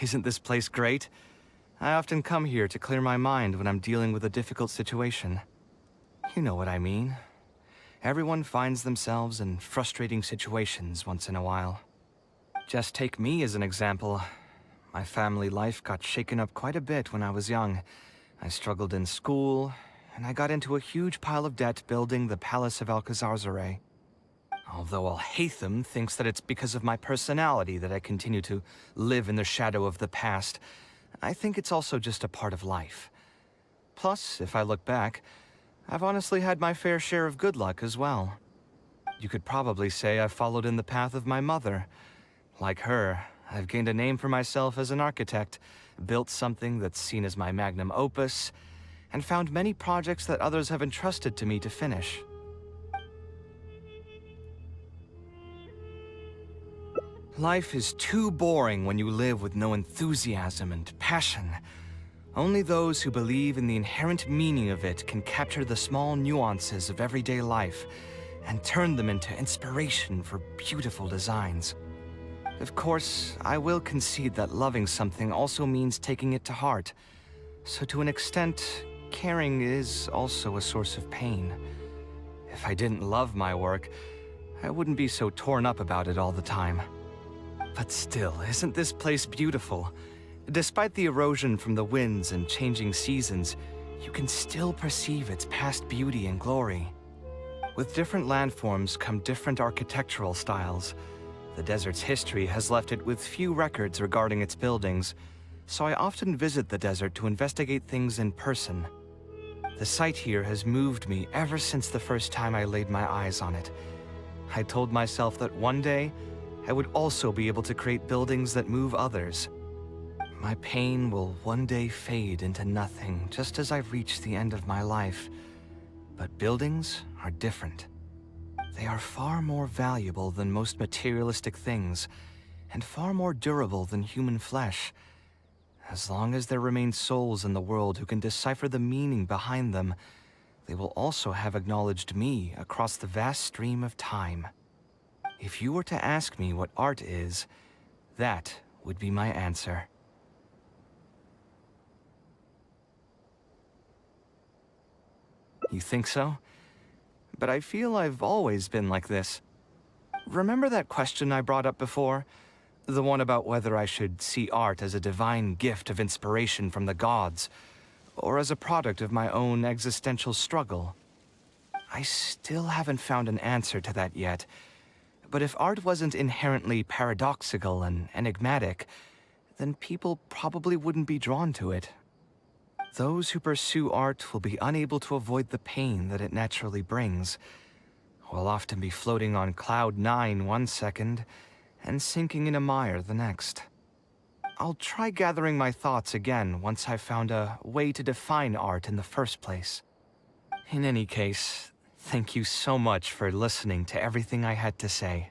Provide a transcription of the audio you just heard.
Isn't this place great? I often come here to clear my mind when I'm dealing with a difficult situation. You know what I mean. Everyone finds themselves in frustrating situations once in a while. Just take me as an example. My family life got shaken up quite a bit when I was young. I struggled in school, and I got into a huge pile of debt building the Palace of Alcazarzaray. Although Alhaitham thinks that it's because of my personality that I continue to live in the shadow of the past, I think it's also just a part of life. Plus, if I look back, I've honestly had my fair share of good luck as well. You could probably say I've followed in the path of my mother. Like her, I've gained a name for myself as an architect, built something that's seen as my magnum opus, and found many projects that others have entrusted to me to finish. Life is too boring when you live with no enthusiasm and passion. Only those who believe in the inherent meaning of it can capture the small nuances of everyday life and turn them into inspiration for beautiful designs. Of course, I will concede that loving something also means taking it to heart. So to an extent, caring is also a source of pain. If I didn't love my work, I wouldn't be so torn up about it all the time. But still, isn't this place beautiful? Despite the erosion from the winds and changing seasons, you can still perceive its past beauty and glory. With different landforms come different architectural styles. The desert's history has left it with few records regarding its buildings, so I often visit the desert to investigate things in person. The sight here has moved me ever since the first time I laid my eyes on it. I told myself that one day, I would also be able to create buildings that move others. My pain will one day fade into nothing, just as I've reached the end of my life. But buildings are different. They are far more valuable than most materialistic things, and far more durable than human flesh. As long as there remain souls in the world who can decipher the meaning behind them, they will also have acknowledged me across the vast stream of time. If you were to ask me what art is, that would be my answer. You think so? But I feel I've always been like this. Remember that question I brought up before? The one about whether I should see art as a divine gift of inspiration from the gods, or as a product of my own existential struggle? I still haven't found an answer to that yet. But if art wasn't inherently paradoxical and enigmatic, then people probably wouldn't be drawn to it. Those who pursue art will be unable to avoid the pain that it naturally brings. Will often be floating on cloud 9 one second, and sinking in a mire the next. I'll try gathering my thoughts again once I've found a way to define art in the first place. In any case, thank you so much for listening to everything I had to say.